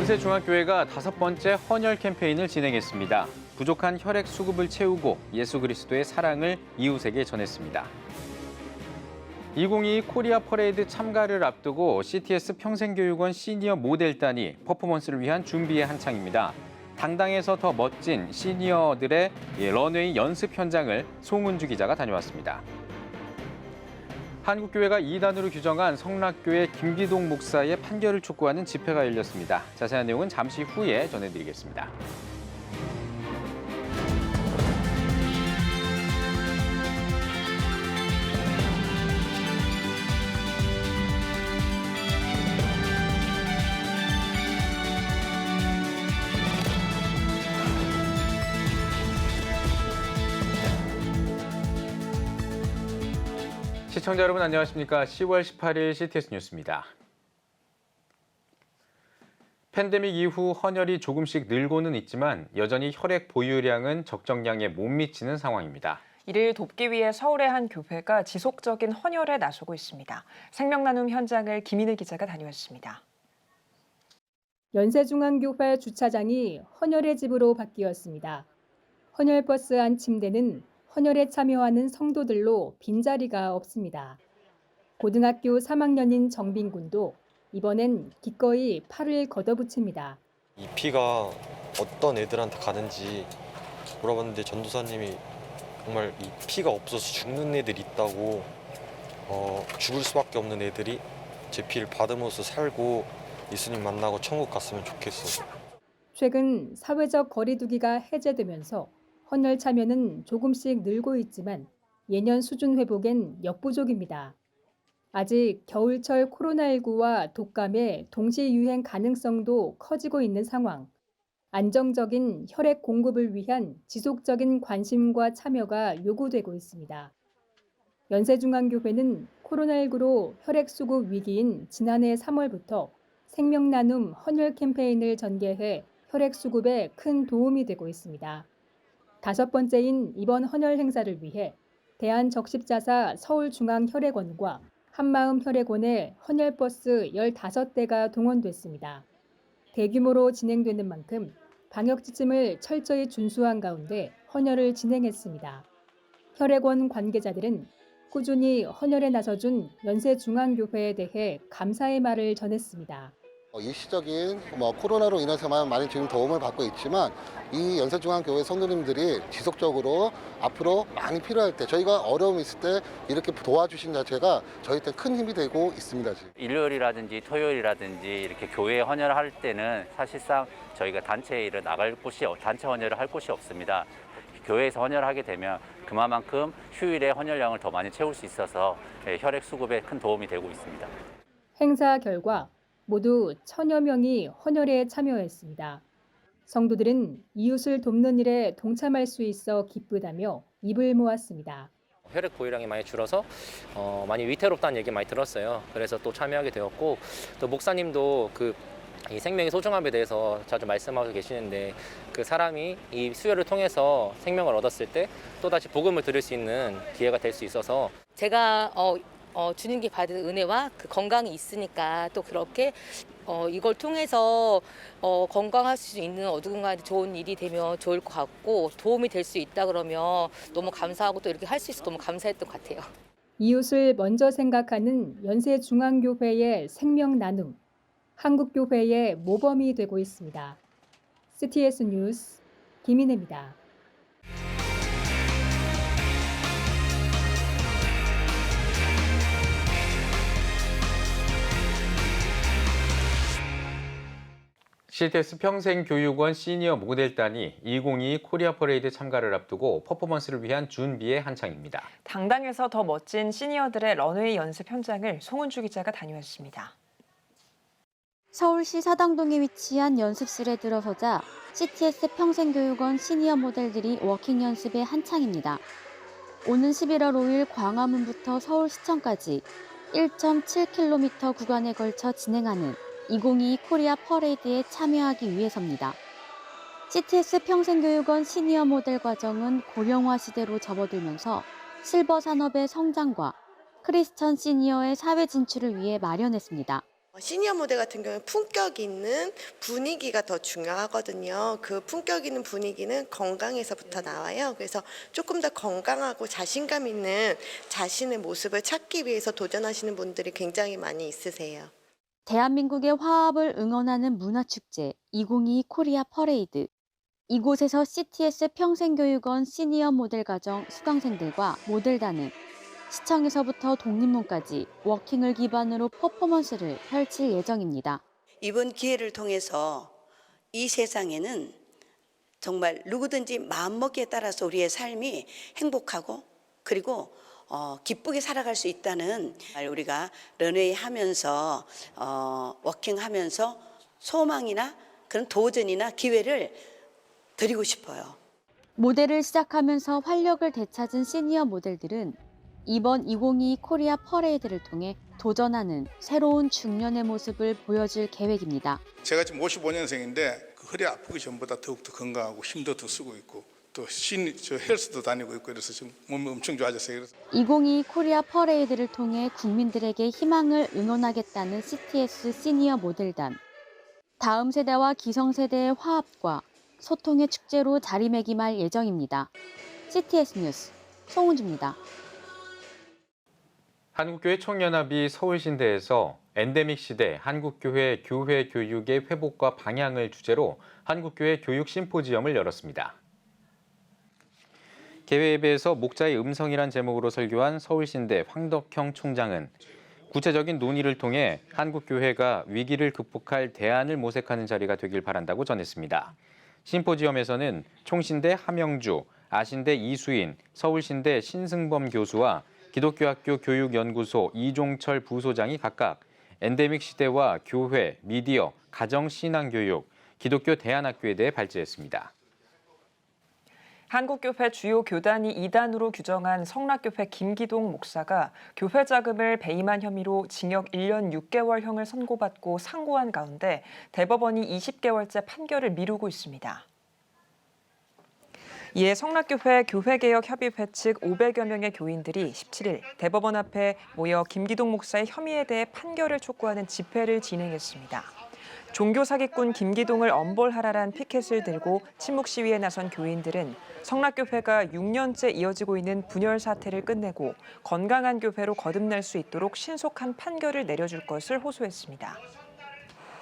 연세중학교회가 5번째 헌혈 캠페인을 진행했습니다. 부족한 혈액 수급을 채우고 예수 그리스도의 사랑을 이웃에게 전했습니다. 2022 코리아 퍼레이드 참가를 앞두고 CTS 평생교육원 시니어 모델단이 퍼포먼스를 위한 준비에 한창입니다. 당당해서 더 멋진 시니어들의 런웨이 연습 현장을 송은주 기자가 다녀왔습니다. 한국교회가 이단으로 규정한 성락교회 김기동 목사의 판결을 촉구하는 집회가 열렸습니다. 자세한 내용은 잠시 후에 전해드리겠습니다. 시청자 여러분 안녕하십니까? 10월 18일 CTS 뉴스입니다. 팬데믹 이후 헌혈이 조금씩 늘고는 있지만 여전히 혈액 보유량은 적정량에 못 미치는 상황입니다. 이를 돕기 위해 서울의 한 교회가 지속적인 헌혈에 나서고 있습니다. 생명나눔 현장을 김인혜 기자가 다녀왔습니다. 연세중앙교회 주차장이 헌혈의 집으로 바뀌었습니다. 헌혈버스 안 침대는 헌혈에 참여하는 성도들로 빈자리가 없습니다. 고등학교 3학년인 정빈 군도 이번엔 기꺼이 팔을 걷어붙입니다. 이 피가 어떤 애들한테 가는지 물어봤는데 전도사님이 정말 이 피가 없어서 죽는 애들이 있다고 죽을 수밖에 없는 애들이 제 피를 받으면서 살고 예수님 만나고 천국 갔으면 좋겠어. 최근 사회적 거리두기가 해제되면서 헌혈 참여는 조금씩 늘고 있지만 예년 수준 회복엔 역부족입니다. 아직 겨울철 코로나19와 독감의 동시 유행 가능성도 커지고 있는 상황. 안정적인 혈액 공급을 위한 지속적인 관심과 참여가 요구되고 있습니다. 연세중앙교회는 코로나19로 혈액 수급 위기인 지난해 3월부터 생명나눔 헌혈 캠페인을 전개해 혈액 수급에 큰 도움이 되고 있습니다. 5번째인 이번 헌혈 행사를 위해 대한적십자사 서울중앙혈액원과 한마음혈액원의 헌혈버스 15대가 동원됐습니다. 대규모로 진행되는 만큼 방역 지침을 철저히 준수한 가운데 헌혈을 진행했습니다. 혈액원 관계자들은 꾸준히 헌혈에 나서준 연세중앙교회에 대해 감사의 말을 전했습니다. 일시적인 코로나로 인해서만 많이 지금 도움을 받고 있지만 이 연세중앙교회 성도님들이 지속적으로 앞으로 많이 필요할 때 저희가 어려움이 있을 때 이렇게 도와주신 자체가 저희한테 큰 힘이 되고 있습니다. 지금. 일요일이라든지 토요일이라든지 이렇게 교회 헌혈할 때는 사실상 저희가 단체 헌혈을 할 곳이 없습니다. 교회에서 헌혈하게 되면 그만큼 휴일에 헌혈량을 더 많이 채울 수 있어서 혈액 수급에 큰 도움이 되고 있습니다. 행사 결과 모두 1000여 명이 헌혈에 참여했습니다. 성도들은 이웃을 돕는 일에 동참할 수 있어 기쁘다며 입을 모았습니다. 혈액 보유량이 많이 줄어서 많이 위태롭다는 얘기 많이 들었어요. 그래서 또 참여하게 되었고 또 목사님도 이 생명의 소중함에 대해서 자주 말씀하고 계시는데 그 사람이 이 수혈을 통해서 생명을 얻었을 때 또다시 복음을 들을 수 있는 기회가 될 수 있어서 제가 주님께 받은 은혜와 그 건강이 있으니까 또 그렇게 이걸 통해서 건강할 수 있는 어누군가한테 좋은 일이 되면 좋을 것 같고 도움이 될 수 있다 그러면 너무 감사하고 또 이렇게 할 수 있어서 너무 감사했던 것 같아요. 이웃을 먼저 생각하는 연세중앙교회의 생명나눔, 한국교회의 모범이 되고 있습니다. CTS 뉴스 김인혜입니다. CTS 평생교육원 시니어 모델단이 2022 코리아 퍼레이드 참가를 앞두고 퍼포먼스를 위한 준비에 한창입니다. 당당해서 더 멋진 시니어들의 런웨이 연습 현장을 송은주 기자가 다녀왔습니다. 서울시 사당동에 위치한 연습실에 들어서자 CTS 평생교육원 시니어 모델들이 워킹 연습에 한창입니다. 오는 11월 5일 광화문부터 서울시청까지 1.7km 구간에 걸쳐 진행하는 2022 코리아 퍼레이드에 참여하기 위해서입니다. CTS 평생교육원 시니어 모델 과정은 고령화 시대로 접어들면서 실버 산업의 성장과 크리스천 시니어의 사회 진출을 위해 마련했습니다. 시니어 모델 같은 경우는 품격 있는 분위기가 더 중요하거든요. 그 품격 있는 분위기는 건강에서부터 나와요. 그래서 조금 더 건강하고 자신감 있는 자신의 모습을 찾기 위해서 도전하시는 분들이 굉장히 많이 있으세요. 대한민국의 화합을 응원하는 문화축제 2022 코리아 퍼레이드. 이곳에서 CTS 평생교육원 시니어 모델 과정 수강생들과 모델단은 시청에서부터 독립문까지 워킹을 기반으로 퍼포먼스를 펼칠 예정입니다. 이번 기회를 통해서 이 세상에는 정말 누구든지 마음먹기에 따라서 우리의 삶이 행복하고 그리고 기쁘게 살아갈 수 있다는 우리가 런웨이 하면서 워킹하면서 소망이나 그런 도전이나 기회를 드리고 싶어요. 모델을 시작하면서 활력을 되찾은 시니어 모델들은 이번 2022 코리아 퍼레이드를 통해 도전하는 새로운 중년의 모습을 보여줄 계획입니다. 제가 지금 55년생인데 허리 아프기 전보다 더욱더 건강하고 힘도 더 쓰고 있고 또 헬스도 다니고 있고 그래서 지금 몸이 엄청 좋아졌어요. 2022 코리아 퍼레이드를 통해 국민들에게 희망을 응원하겠다는 CTS 시니어 모델단. 다음 세대와 기성세대의 화합과 소통의 축제로 자리매김할 예정입니다. CTS 뉴스 송은주입니다. 한국교회 총연합이 서울신대에서 엔데믹 시대 한국교회 교회 교육의 회복과 방향을 주제로 한국교회 교육 심포지엄을 열었습니다. 개회예배에서 목자의 음성이란 제목으로 설교한 서울신대 황덕형 총장은 구체적인 논의를 통해 한국교회가 위기를 극복할 대안을 모색하는 자리가 되길 바란다고 전했습니다. 심포지엄에서는 총신대 함영주, 아신대 이수인, 서울신대 신승범 교수와 기독교학교 교육연구소 이종철 부소장이 각각 엔데믹 시대와 교회, 미디어, 가정신앙교육, 기독교 대안학교에 대해 발제했습니다. 한국교회 주요 교단이 이단으로 규정한 성락교회 김기동 목사가 교회 자금을 배임한 혐의로 징역 1년 6개월형을 선고받고 상고한 가운데 대법원이 20개월째 판결을 미루고 있습니다. 이에 성락교회 교회개혁협의회 측 500여 명의 교인들이 17일 대법원 앞에 모여 김기동 목사의 혐의에 대해 판결을 촉구하는 집회를 진행했습니다. 종교사기꾼 김기동을 엄벌하라란 피켓을 들고 침묵 시위에 나선 교인들은 성락교회가 6년째 이어지고 있는 분열 사태를 끝내고 건강한 교회로 거듭날 수 있도록 신속한 판결을 내려줄 것을 호소했습니다.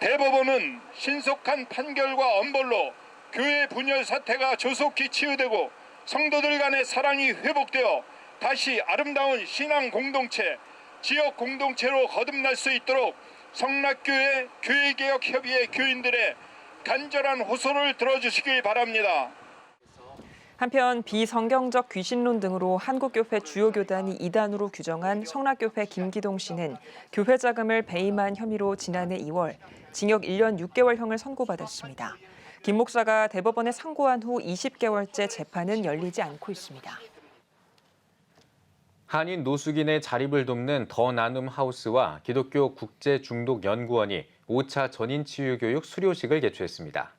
대법원은 신속한 판결과 엄벌로 교회 분열 사태가 조속히 치유되고 성도들 간의 사랑이 회복되어 다시 아름다운 신앙 공동체, 지역 공동체로 거듭날 수 있도록 성락교회 교회개혁협의회 교인들의 간절한 호소를 들어주시길 바랍니다. 한편 비성경적 귀신론 등으로 한국교회 주요 교단이 이단으로 규정한 성락교회 김기동 씨는 교회 자금을 배임한 혐의로 지난해 2월 징역 1년 6개월형을 선고받았습니다. 김 목사가 대법원에 상고한 후 20개월째 재판은 열리지 않고 있습니다. 한인 노숙인의 자립을 돕는 더 나눔 하우스와 기독교 국제중독연구원이 5차 전인치유교육 수료식을 개최했습니다.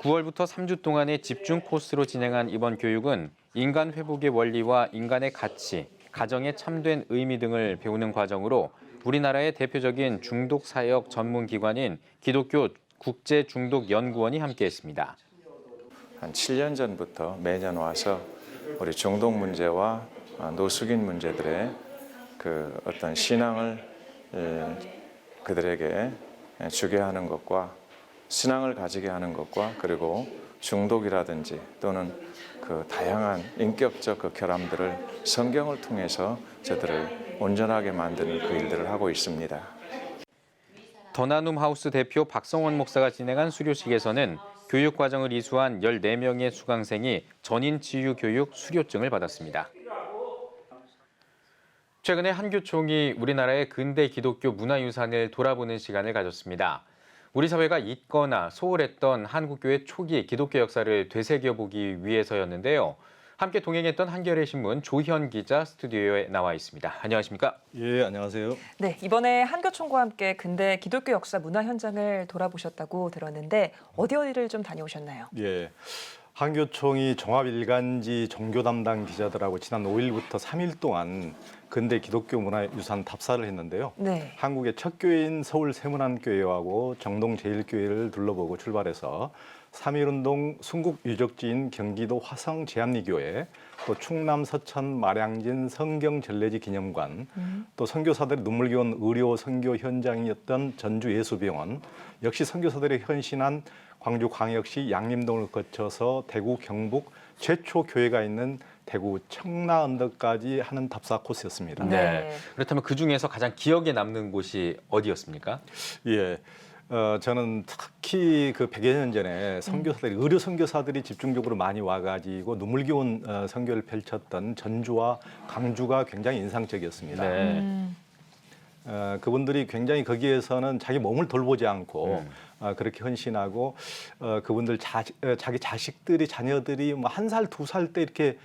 9월부터 3주 동안의 집중 코스로 진행한 이번 교육은 인간 회복의 원리와 인간의 가치, 가정의 참된 의미 등을 배우는 과정으로 우리나라의 대표적인 중독 사역 전문 기관인 기독교 국제중독연구원이 함께했습니다. 한 7년 전부터 매년 와서 우리 중독 문제와 노숙인 문제들의 그 어떤 신앙을 그들에게 주게 하는 것과 신앙을 가지게 하는 것과 그리고 중독이라든지 또는 그 다양한 인격적 그 결함들을 성경을 통해서 저들을 온전하게 만드는 그 일들을 하고 있습니다. 더 나눔 하우스 대표 박성원 목사가 진행한 수료식에서는 교육 과정을 이수한 14명의 수강생이 전인치유 교육 수료증을 받았습니다. 최근에 한교총이 우리나라의 근대 기독교 문화유산을 돌아보는 시간을 가졌습니다. 우리 사회가 잊거나 소홀했던 한국교회 초기 기독교 역사를 되새겨보기 위해서였는데요. 함께 동행했던 한겨레 신문 조현 기자 스튜디오에 나와 있습니다. 안녕하십니까? 예, 안녕하세요. 네, 이번에 한교총과 함께 근대 기독교 역사 문화 현장을 돌아보셨다고 들었는데 어디를 좀 다녀오셨나요? 예, 한교총이 종합일간지 종교 담당 기자들하고 지난 5일부터 3일 동안 근대 기독교 문화유산 답사를 했는데요. 네. 한국의 첫 교회인 서울 세문안교회하고 정동 제일교회를 둘러보고 출발해서 3.1운동 순국 유적지인 경기도 화성 제암리교회, 또 충남 서천 마량진 성경전례지 기념관, 또 선교사들의 눈물겨운 의료 선교 현장이었던 전주 예수병원, 역시 선교사들이 헌신한 광주광역시 양림동을 거쳐서 대구 경북 최초 교회가 있는 대구 청라언덕까지 하는 답사 코스였습니다. 네. 그렇다면 그 중에서 가장 기억에 남는 곳이 어디였습니까? 예. 저는 특히 그 100여 년 전에 선교사들이 의료 선교사들이 집중적으로 많이 와가지고 눈물겨운 선교를 펼쳤던 전주와 강주가 굉장히 인상적이었습니다. 네. 그분들이 굉장히 거기에서는 자기 몸을 돌보지 않고 그렇게 헌신하고 그분들 자기 자식들이 자녀들이 뭐 1살, 2살 때 이렇게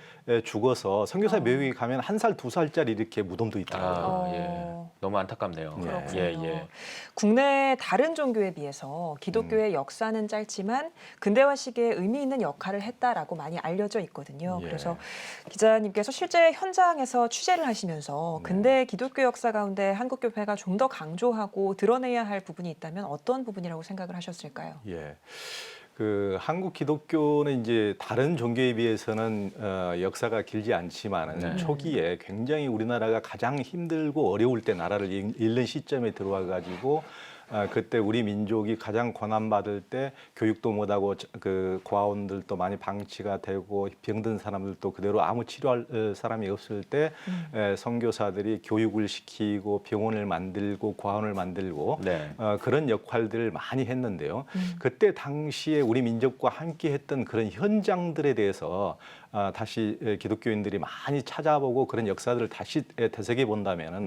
죽어서 선교사 묘역에 가면 1살, 2살짜리 이렇게 무덤도 있더라고요. 예. 너무 안타깝네요. 그렇군요. 예. 국내 다른 종교에 비해서 기독교의 역사는 짧지만 근대화 시기에 의미 있는 역할을 했다라고 많이 알려져 있거든요. 예. 그래서 기자님께서 실제 현장에서 취재를 하시면서 근대 기독교 역사 가운데 한국교회가 좀 더 강조하고 드러내야 할 부분이 있다면 어떤 부분이라고 생각을 하셨을까요? 예. 그 한국 기독교는 이제 다른 종교에 비해서는 역사가 길지 않지만은 초기에 굉장히 우리나라가 가장 힘들고 어려울 때 나라를 잃는 시점에 들어와 가지고 그때 우리 민족이 가장 고난받을 때 교육도 못하고 그 고아원들도 많이 방치가 되고 병든 사람들도 그대로 아무 치료할 사람이 없을 때 선교사들이 교육을 시키고 병원을 만들고 고아원을 만들고 그런 역할들을 많이 했는데요. 그때 당시에 우리 민족과 함께 했던 그런 현장들에 대해서 다시 기독교인들이 많이 찾아보고 그런 역사들을 다시 되새겨 본다면은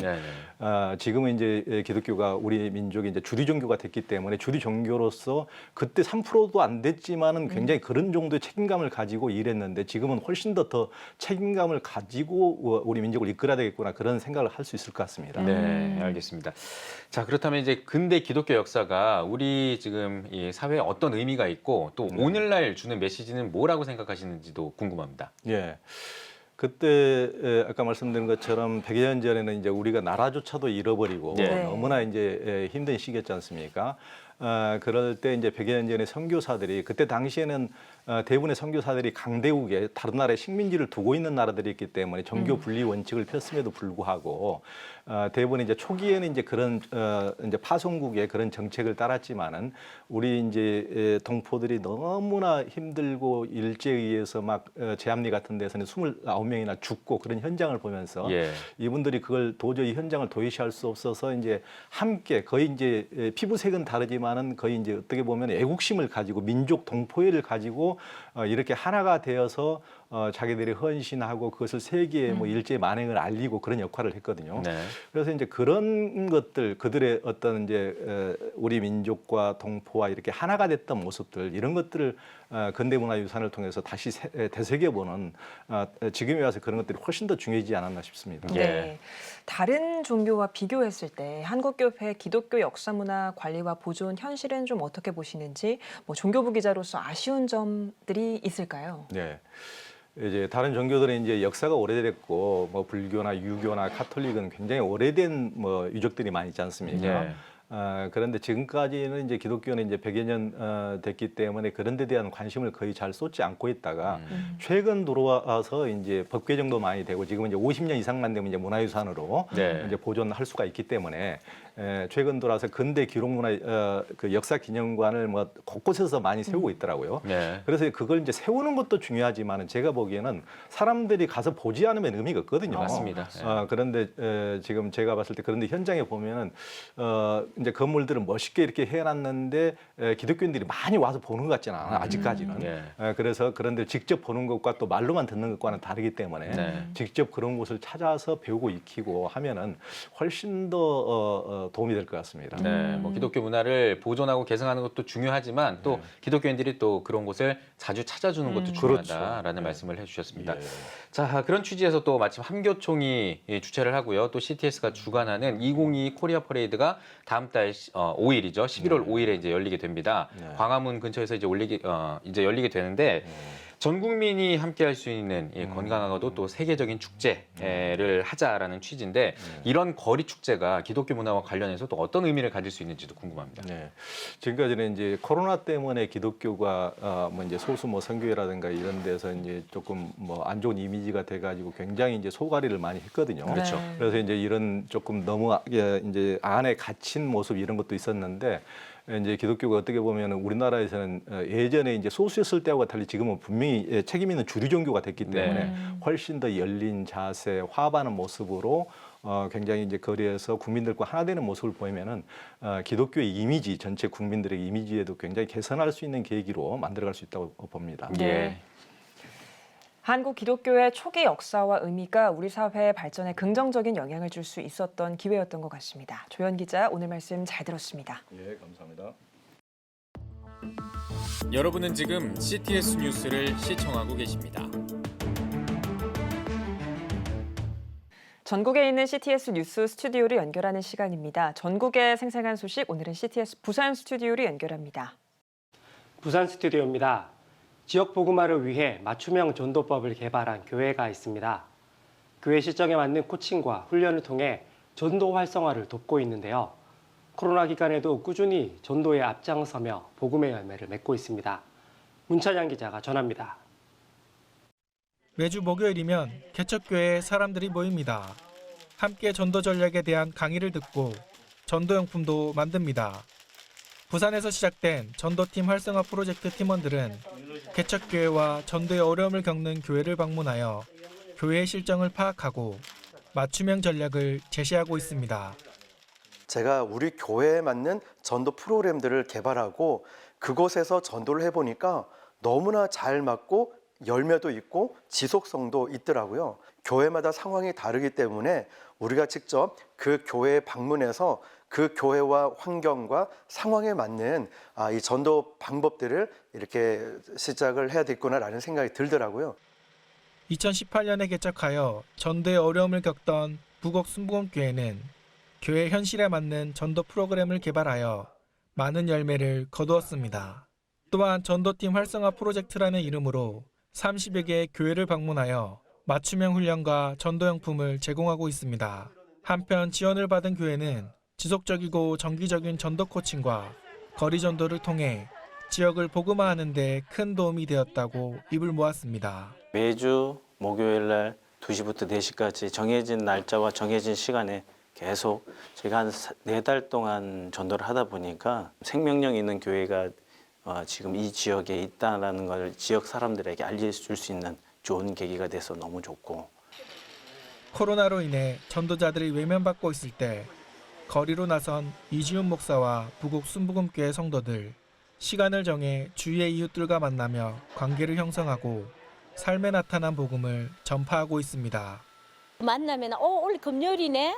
지금은 이제 기독교가 우리 민족이 이제 주류 종교가 됐기 때문에 주류 종교로서 그때 3%도 안 됐지만은 굉장히 그런 정도의 책임감을 가지고 일했는데 지금은 훨씬 더 책임감을 가지고 우리 민족을 이끌어야 되겠구나 그런 생각을 할 수 있을 것 같습니다. 네, 알겠습니다. 자, 그렇다면 이제 근대 기독교 역사가 우리 지금 이 사회에 어떤 의미가 있고 또 오늘날 주는 메시지는 뭐라고 생각하시는지도 궁금합니다. 예. 그때 아까 말씀드린 것처럼 100여 년 전에는 이제 우리가 나라조차도 잃어버리고 너무나 이제 힘든 시기였지 않습니까? 그럴 때 이제 100여 년 전에 선교사들이 그때 당시에는 대부분의 선교사들이 강대국에 다른 나라에 식민지를 두고 있는 나라들이었기 때문에 종교 분리 원칙을 폈음에도 불구하고 대부분 이제 초기에는 이제 그런 이제 파송국의 그런 정책을 따랐지만은 우리 이제 동포들이 너무나 힘들고 일제에 의해서 막 제암리 같은 데서는 29명이나 죽고 그런 현장을 보면서 이분들이 그걸 도저히 현장을 도외시할 수 없어서 이제 함께 거의 이제 피부색은 다르지만은 거의 이제 어떻게 보면 애국심을 가지고 민족 동포애를 가지고 이렇게 하나가 되어서 자기들이 헌신하고 그것을 세계에 뭐 일제 만행을 알리고 그런 역할을 했거든요. 그래서 이제 그런 것들 그들의 어떤 이제 우리 민족과 동포와 이렇게 하나가 됐던 모습들 이런 것들을 근대문화유산을 통해서 다시 되새겨보는 지금에 와서 그런 것들이 훨씬 더 중요하지 않았나 싶습니다. 네. 다른 종교와 비교했을 때 한국교회 기독교 역사문화 관리와 보존 현실은 좀 어떻게 보시는지 뭐 종교부 기자로서 아쉬운 점들이 있을까요? 네. 이제 다른 종교들은 이제 역사가 오래됐고 뭐 불교나 유교나 카톨릭은 굉장히 오래된 뭐 유적들이 많이 있지 않습니까? 그런데 지금까지는 이제 기독교는 이제 100여 년 됐기 때문에 그런 데 대한 관심을 거의 잘 쏟지 않고 있다가 최근 들어와서 이제 법 개정도 많이 되고 지금 이제 50년 이상만 되면 이제 문화유산으로 이제 보존할 수가 있기 때문에 최근 들어와서 근대 기록문화 그 역사 기념관을 뭐 곳곳에서 많이 세우고 있더라고요. 그래서 그걸 이제 세우는 것도 중요하지만은 제가 보기에는 사람들이 가서 보지 않으면 의미가 없거든요. 맞습니다. 그런데 지금 제가 봤을 때 그런데 현장에 보면은 이제 건물들을 멋있게 이렇게 해놨는데 기독교인들이 많이 와서 보는 것 같지는 않아요. 아직까지는. 그래서 그런데 직접 보는 것과 또 말로만 듣는 것과는 다르기 때문에 직접 그런 곳을 찾아서 배우고 익히고 하면은 훨씬 더 도움이 될 것 같습니다. 네, 뭐 기독교 문화를 보존하고 계승하는 것도 중요하지만 또 기독교인들이 또 그런 곳을 자주 찾아주는 것도 중요하다라는 말씀을 해주셨습니다. 자, 그런 취지에서 또 마침 함교총이 주최를 하고요. 또 CTS가 주관하는 2022 코리아 퍼레이드가 다음 달 5일이죠. 11월 5일에 이제 열리게 됩니다. 광화문 근처에서 이제 열리게 되는데 전 국민이 함께할 수 있는 건강하고도 또 세계적인 축제를 하자라는 취지인데 이런 거리 축제가 기독교 문화와 관련해서 또 어떤 의미를 가질 수 있는지도 궁금합니다. 네. 지금까지는 이제 코로나 때문에 기독교가 뭐 이제 소수 뭐 선교회라든가 이런 데서 이제 조금 뭐 안 좋은 이미지가 돼가지고 굉장히 이제 소가리를 많이 했거든요. 그렇죠. 그래서 이제 이런 조금 너무 이제 안에 갇힌 모습 이런 것도 있었는데. 이제 기독교가 어떻게 보면 우리나라에서는 예전에 이제 소수였을 때하고 달리 지금은 분명히 책임 있는 주류 종교가 됐기 때문에 훨씬 더 열린 자세, 화합하는 모습으로 굉장히 이제 거리에서 국민들과 하나 되는 모습을 보이면은 기독교의 이미지, 전체 국민들의 이미지에도 굉장히 개선할 수 있는 계기로 만들어갈 수 있다고 봅니다. 네. 한국 기독교의 초기 역사와 의미가 우리 사회의 발전에 긍정적인 영향을 줄 수 있었던 기회였던 것 같습니다. 조현 기자, 오늘 말씀 잘 들었습니다. 예, 감사합니다. 여러분은 지금 CTS 뉴스를 시청하고 계십니다. 전국에 있는 CTS 뉴스 스튜디오를 연결하는 시간입니다. 전국의 생생한 소식, 오늘은 CTS 부산 스튜디오를 연결합니다. 부산 스튜디오입니다. 지역 복음화를 위해 맞춤형 전도법을 개발한 교회가 있습니다. 교회 실정에 맞는 코칭과 훈련을 통해 전도 활성화를 돕고 있는데요. 코로나 기간에도 꾸준히 전도에 앞장서며 복음의 열매를 맺고 있습니다. 문찬양 기자가 전합니다. 매주 목요일이면 개척교회에 사람들이 모입니다. 함께 전도 전략에 대한 강의를 듣고 전도용품도 만듭니다. 부산에서 시작된 전도팀 활성화 프로젝트 팀원들은 개척교회와 전도의 어려움을 겪는 교회를 방문하여 교회의 실정을 파악하고 맞춤형 전략을 제시하고 있습니다. 제가 우리 교회에 맞는 전도 프로그램들을 개발하고 그곳에서 전도를 해보니까 너무나 잘 맞고 열매도 있고 지속성도 있더라고요. 교회마다 상황이 다르기 때문에 우리가 직접 그 교회에 방문해서 그 교회와 환경과 상황에 맞는 이 전도 방법들을 이렇게 시작을 해야 되겠구나라는 생각이 들더라고요. 2018년에 개척하여 전도의 어려움을 겪던 부곡 순복음교회는 교회 현실에 맞는 전도 프로그램을 개발하여 많은 열매를 거두었습니다. 또한 전도팀 활성화 프로젝트라는 이름으로 30여 개의 교회를 방문하여 맞춤형 훈련과 전도용품을 제공하고 있습니다. 한편 지원을 받은 교회는 지속적이고 정기적인 전도 코칭과 거리 전도를 통해 지역을 복음화하는 데 큰 도움이 되었다고 입을 모았습니다. 매주 목요일 날 2시부터 4시까지 정해진 날짜와 정해진 시간에 계속 제가 한 4달 동안 전도를 하다 보니까 생명력 있는 교회가 지금 이 지역에 있다는 걸 지역 사람들에게 알려줄 수 있는 좋은 계기가 돼서 너무 좋고. 코로나로 인해 전도자들이 외면받고 있을 때 거리로 나선 이지훈 목사와 부곡 순복음교회 성도들, 시간을 정해 주위의 이웃들과 만나며 관계를 형성하고 삶에 나타난 복음을 전파하고 있습니다. 만나면 오늘 금요일이네.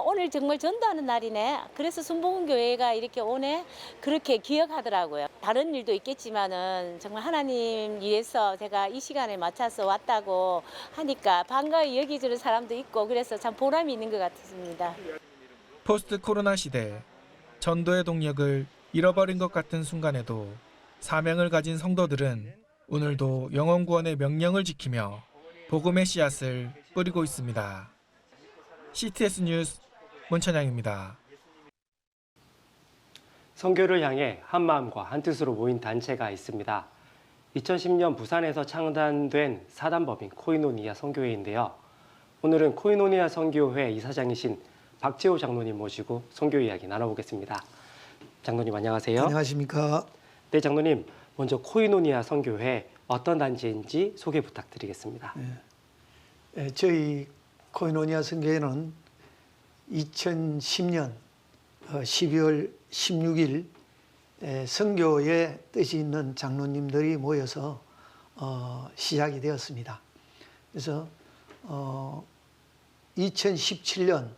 오늘 정말 전도하는 날이네. 그래서 순복음교회가 이렇게 오네. 그렇게 기억하더라고요. 다른 일도 있겠지만은 정말 하나님 위해서 제가 이 시간에 맞춰서 왔다고 하니까 반가워 여기주는 사람도 있고 그래서 참 보람이 있는 것 같습니다. 포스트 코로나 시대, 전도의 동력을 잃어버린 것 같은 순간에도 사명을 가진 성도들은 오늘도 영혼 구원의 명령을 지키며 복음의 씨앗을 뿌리고 있습니다. CTS 뉴스 문찬양입니다. 선교를 향해 한마음과 한뜻으로 모인 단체가 있습니다. 2010년 부산에서 창단된 사단법인 코이노니아 선교회인데요. 오늘은 코이노니아 선교회 이사장이신 박재호 장로님 모시고 선교 이야기 나눠보겠습니다. 장로님 안녕하세요. 안녕하십니까. 네, 장로님 먼저 코이노니아 선교회 어떤 단체인지 소개 부탁드리겠습니다. 네, 저희 코이노니아 선교회는 2010년 12월 16일 선교의 뜻이 있는 장로님들이 모여서 시작이 되었습니다. 그래서 2017년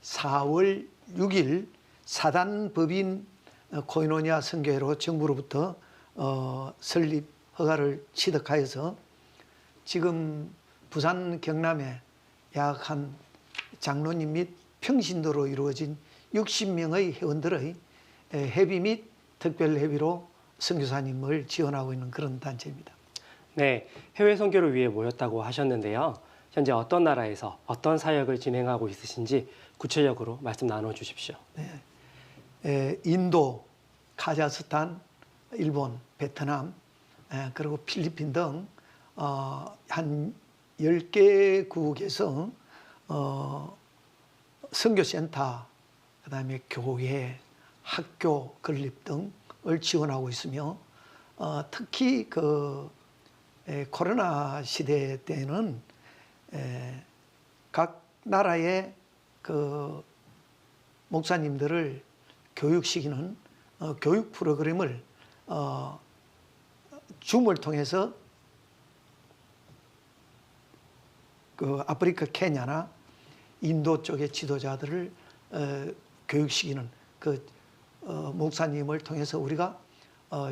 4월 6일 사단법인 코이노니아 선교회로 정부로부터 설립 허가를 취득하여서 지금 부산 경남에 약 한 장로님 및 평신도로 이루어진 60명의 회원들의 회비 및 특별 회비로 선교사님을 지원하고 있는 그런 단체입니다. 네, 해외 선교를 위해 모였다고 하셨는데요. 현재 어떤 나라에서 어떤 사역을 진행하고 있으신지 구체적으로 말씀 나눠주십시오. 인도, 카자흐스탄, 일본, 베트남, 그리고 필리핀 등 한 10개국에서 선교센터, 그다음에 교회, 학교 건립 등을 지원하고 있으며 특히 코로나 시대 때는 각 나라의 목사님들을 교육시키는 교육 프로그램을 줌을 통해서 아프리카 케냐나 인도 쪽의 지도자들을 교육시키는 목사님을 통해서 우리가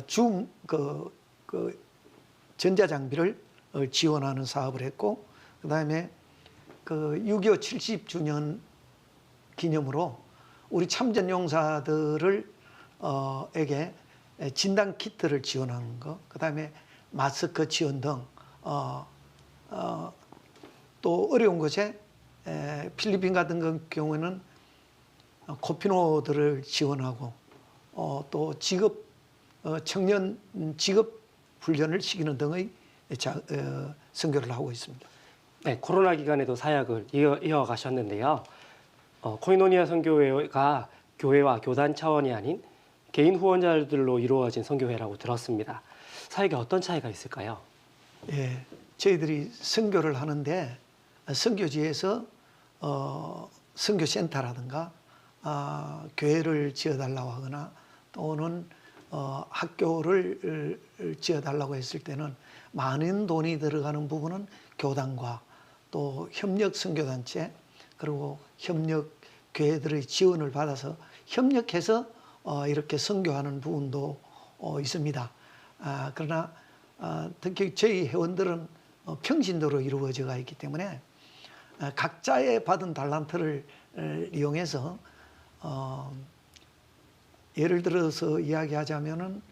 줌 전자장비를 지원하는 사업을 했고, 그다음에 6.25 70주년 기념으로 우리 참전 용사들을 에게 진단 키트를 지원하는 거, 그다음에 마스크 지원 등 또 어려운 곳에 필리핀 같은 경우에는 코피노들을 지원하고 또 직업 청년 직업 훈련을 시키는 등의 선교를 하고 있습니다. 네, 코로나 기간에도 사역을 이어가셨는데요. 코이노니아 선교회가 교회와 교단 차원이 아닌 개인 후원자들로 이루어진 선교회라고 들었습니다. 사역에 어떤 차이가 있을까요? 예, 저희들이 선교를 하는데 선교지에서 선교센터라든가 교회를 지어달라고 하거나 또는 학교를 지어달라고 했을 때는 많은 돈이 들어가는 부분은 교단과 또 협력 선교단체 그리고 협력 교회들의 지원을 받아서 협력해서 이렇게 선교하는 부분도 있습니다. 그러나 특히 저희 회원들은 평신도로 이루어져 있기 때문에 각자의 받은 달란트를 이용해서 예를 들어서 이야기하자면은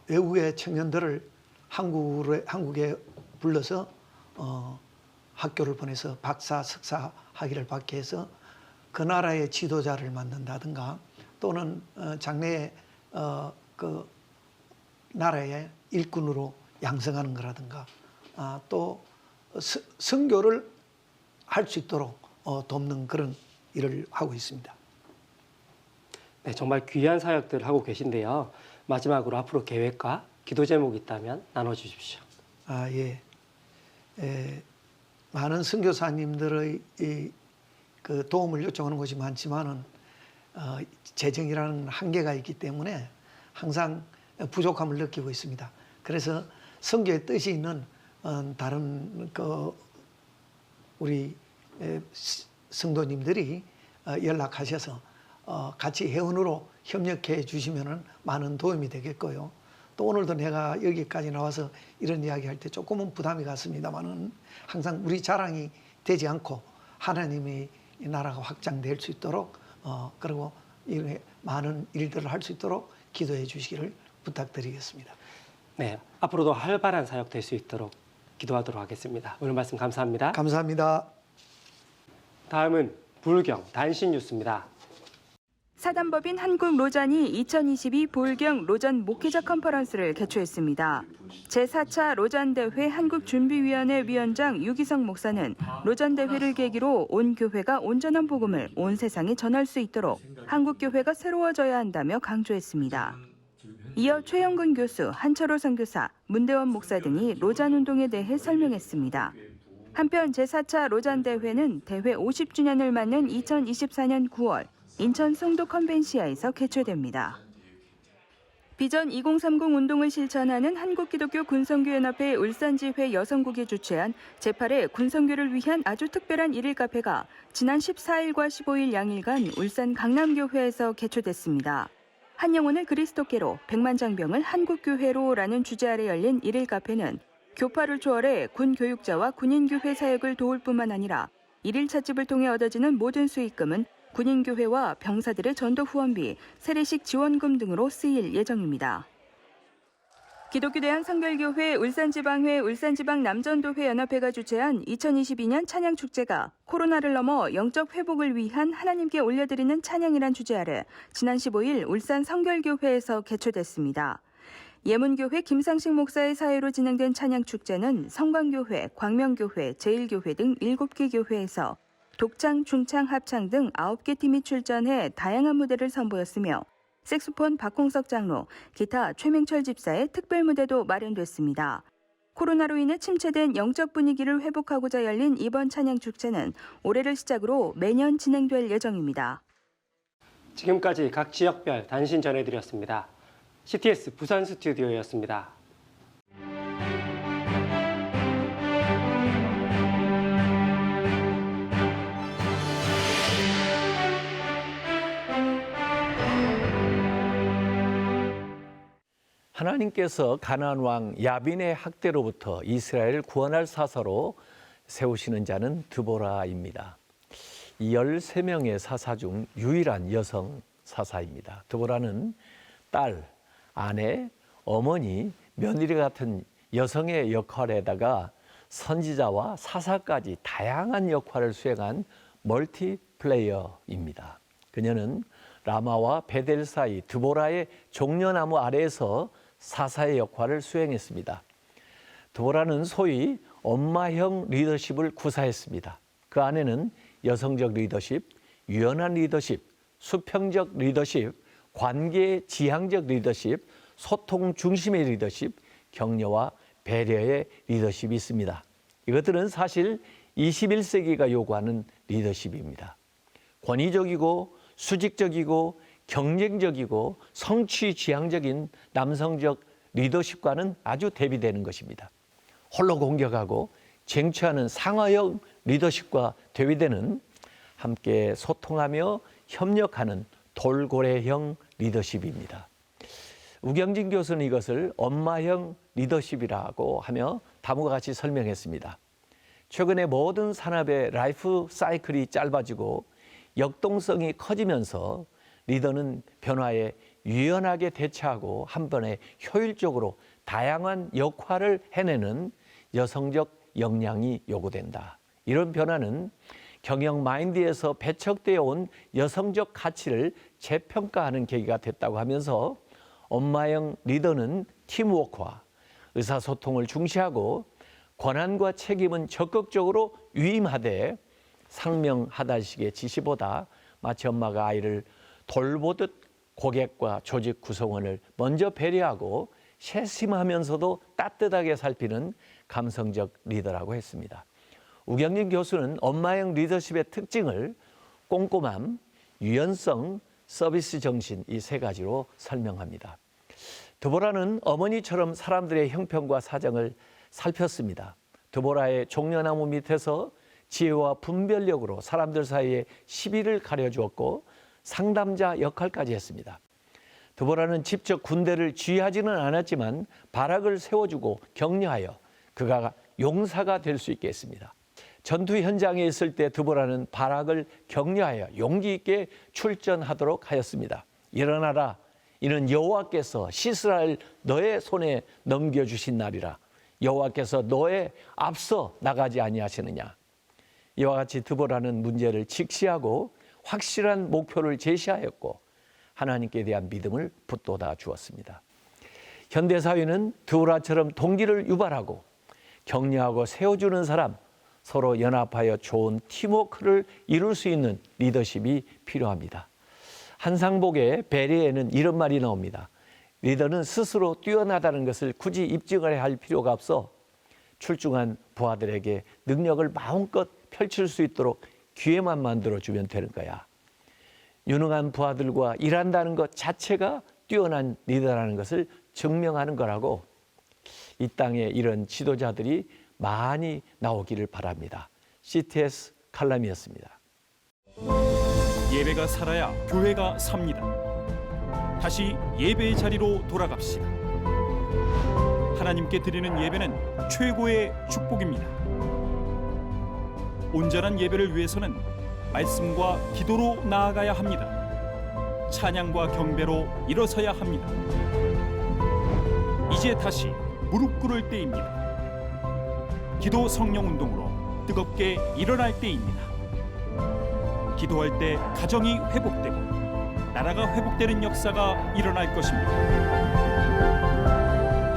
외국의 청년들을 한국에 불러서 학교를 보내서 박사, 석사 학위를 받게 해서 그 나라의 지도자를 만든다든가 또는 장래에 그 나라의 일꾼으로 양성하는 거라든가 또 선교를 할 수 있도록 돕는 그런 일을 하고 있습니다. 네, 정말 귀한 사역들 하고 계신데요. 마지막으로 앞으로 계획과 기도 제목이 있다면 나눠주십시오. 많은 선교사님들의 그 도움을 요청하는 곳이 많지만은 재정이라는 한계가 있기 때문에 항상 부족함을 느끼고 있습니다. 그래서 선교의 뜻이 있는 다른 우리 성도님들이 연락하셔서 같이 회원으로 협력해 주시면은 많은 도움이 되겠고요. 또 오늘도 내가 여기까지 나와서 이런 이야기할 때 조금은 부담이 갔습니다만은 항상 우리 자랑이 되지 않고 하나님의 나라가 확장될 수 있도록 그리고 이런 많은 일들을 할 수 있도록 기도해 주시기를 부탁드리겠습니다. 네, 앞으로도 활발한 사역 될 수 있도록 기도하도록 하겠습니다. 오늘 말씀 감사합니다. 감사합니다. 다음은 불경 단신 뉴스입니다. 사단법인 한국로잔이 2022 불경 로잔 목회자 컨퍼런스를 개최했습니다. 제4차 로잔대회 한국준비위원회 위원장 유기성 목사는 로잔대회를 계기로 온 교회가 온전한 복음을 온 세상에 전할 수 있도록 한국교회가 새로워져야 한다며 강조했습니다. 이어 최영근 교수, 한철호 선교사, 문대원 목사 등이 로잔운동에 대해 설명했습니다. 한편 제4차 로잔대회는 대회 50주년을 맞는 2024년 9월 인천 송도 컨벤시아에서 개최됩니다. 비전 2030 운동을 실천하는 한국기독교 군선교연합회 울산지회 여성국이 주최한 제8회 군선교를 위한 아주 특별한 일일 카페가 지난 14일과 15일 양일간 울산 강남교회에서 개최됐습니다. 한 영혼을 그리스도께로, 백만장병을 한국교회로라는 주제 아래 열린 일일 카페는 교파를 초월해 군 교육자와 군인교회 사역을 도울 뿐만 아니라 일일 찻집을 통해 얻어지는 모든 수익금은 군인교회와 병사들의 전도 후원비, 세례식 지원금 등으로 쓰일 예정입니다. 기독교대한 성결교회 울산지방회 울산지방남전도회 연합회가 주최한 2022년 찬양축제가 코로나를 넘어 영적 회복을 위한 하나님께 올려드리는 찬양이란 주제 아래 지난 15일 울산 성결교회에서 개최됐습니다. 예문교회 김상식 목사의 사회로 진행된 찬양축제는 성광교회, 광명교회, 제일교회 등 7개 교회에서 독창, 중창, 합창 등 9개 팀이 출전해 다양한 무대를 선보였으며 색소폰 박홍석 장로, 기타 최명철 집사의 특별 무대도 마련됐습니다. 코로나로 인해 침체된 영적 분위기를 회복하고자 열린 이번 찬양축제는 올해를 시작으로 매년 진행될 예정입니다. 지금까지 각 지역별 단신 전해드렸습니다. CTS 부산 스튜디오였습니다. 하나님께서 가나안 왕 야빈의 학대로부터 이스라엘을 구원할 사사로 세우시는 자는 드보라입니다. 이 13명의 사사 중 유일한 여성 사사입니다. 드보라는 딸, 아내, 어머니, 며느리 같은 여성의 역할에다가 선지자와 사사까지 다양한 역할을 수행한 멀티플레이어입니다. 그녀는 라마와 베델 사이 드보라의 종려나무 아래에서 사사의 역할을 수행했습니다. 드보라는 소위 엄마형 리더십을 구사했습니다. 그 안에는 여성적 리더십, 유연한 리더십, 수평적 리더십, 관계 지향적 리더십, 소통 중심의 리더십, 격려와 배려의 리더십이 있습니다. 이것들은 사실 21세기가 요구하는 리더십입니다. 권위적이고 수직적이고 경쟁적이고 성취 지향적인 남성적 리더십과는 아주 대비되는 것입니다. 홀로 공격하고 쟁취하는 상하형 리더십과 대비되는 함께 소통하며 협력하는 돌고래형 리더십입니다. 우경진 교수는 이것을 엄마형 리더십이라고 하며 다음과 같이 설명했습니다. 최근에 모든 산업의 라이프 사이클이 짧아지고 역동성이 커지면서 리더는 변화에 유연하게 대처하고 한 번에 효율적으로 다양한 역할을 해내는 여성적 역량이 요구된다. 이런 변화는 경영 마인드에서 배척되어 온 여성적 가치를 재평가하는 계기가 됐다고 하면서 엄마형 리더는 팀워크와 의사소통을 중시하고 권한과 책임은 적극적으로 위임하되 상명하달식의 지시보다 마치 엄마가 아이를 돌보듯 고객과 조직 구성원을 먼저 배려하고 세심하면서도 따뜻하게 살피는 감성적 리더라고 했습니다. 우경진 교수는 엄마형 리더십의 특징을 꼼꼼함, 유연성, 서비스 정신 이 세 가지로 설명합니다. 드보라는 어머니처럼 사람들의 형편과 사정을 살폈습니다. 드보라의 종려나무 밑에서 지혜와 분별력으로 사람들 사이에 시비를 가려주었고 상담자 역할까지 했습니다. 드보라는 직접 군대를 지휘하지는 않았지만 바락을 세워주고 격려하여 그가 용사가 될 수 있게 했습니다. 전투 현장에 있을 때 드보라는 바락을 격려하여 용기 있게 출전하도록 하였습니다. 일어나라, 이는 여호와께서 시스라를 너의 손에 넘겨주신 날이라. 여호와께서 너의 앞서 나가지 아니하시느냐. 이와 같이 드보라는 문제를 직시하고 확실한 목표를 제시하였고 하나님께 대한 믿음을 붙돋아 주었습니다. 현대사회는 드보라처럼 동기를 유발하고 격려하고 세워주는 사람, 서로 연합하여 좋은 팀워크를 이룰 수 있는 리더십이 필요합니다. 한상복의 배려에는 이런 말이 나옵니다. 리더는 스스로 뛰어나다는 것을 굳이 입증을 할 필요가 없어 출중한 부하들에게 능력을 마음껏 펼칠 수 있도록 기회만 만들어주면 되는 거야. 유능한 부하들과 일한다는 것 자체가 뛰어난 리더라는 것을 증명하는 거라고 이 땅에 이런 지도자들이 많이 나오기를 바랍니다. CTS 칼럼이었습니다. 예배가 살아야 교회가 삽니다. 다시 예배의 자리로 돌아갑시다. 하나님께 드리는 예배는 최고의 축복입니다. 온전한 예배를 위해서는 말씀과 기도로 나아가야 합니다. 찬양과 경배로 일어서야 합니다. 이제 다시 무릎 꿇을 때입니다. 기도 성령 운동으로 뜨겁게 일어날 때입니다. 기도할 때 가정이 회복되고 나라가 회복되는 역사가 일어날 것입니다.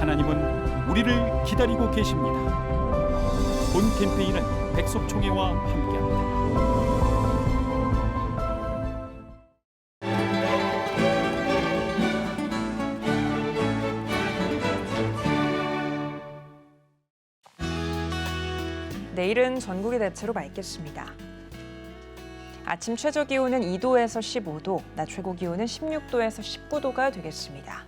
하나님은 우리를 기다리고 계십니다. 본 캠페인은 백석총회와 함께합니다. 내일은 전국이 대체로 맑겠습니다. 아침 최저 기온은 2도에서 15도, 낮 최고 기온은 16도에서 19도가 되겠습니다.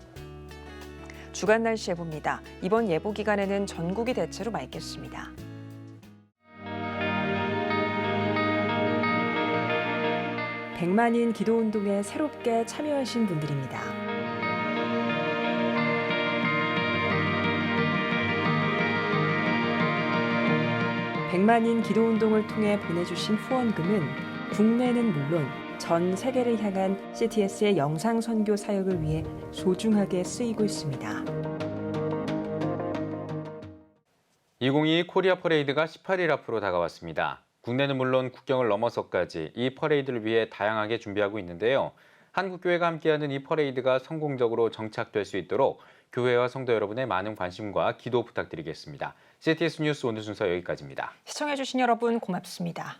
주간 날씨 예보입니다. 이번 예보 기간에는 전국이 대체로 맑겠습니다. 백만인 기도운동에 새롭게 참여하신 분들입니다. 백만인 기도운동을 통해 보내주신 후원금은 국내는 물론 전 세계를 향한 CTS의 영상 선교 사역을 위해 소중하게 쓰이고 있습니다. 2022 코리아 퍼레이드가 18일 앞으로 다가왔습니다. 국내는 물론 국경을 넘어서까지 이 퍼레이드를 위해 다양하게 준비하고 있는데요. 한국교회가 함께하는 이 퍼레이드가 성공적으로 정착될 수 있도록 교회와 성도 여러분의 많은 관심과 기도 부탁드리겠습니다. CTS 뉴스 오늘 순서 여기까지입니다. 시청해주신 여러분 고맙습니다.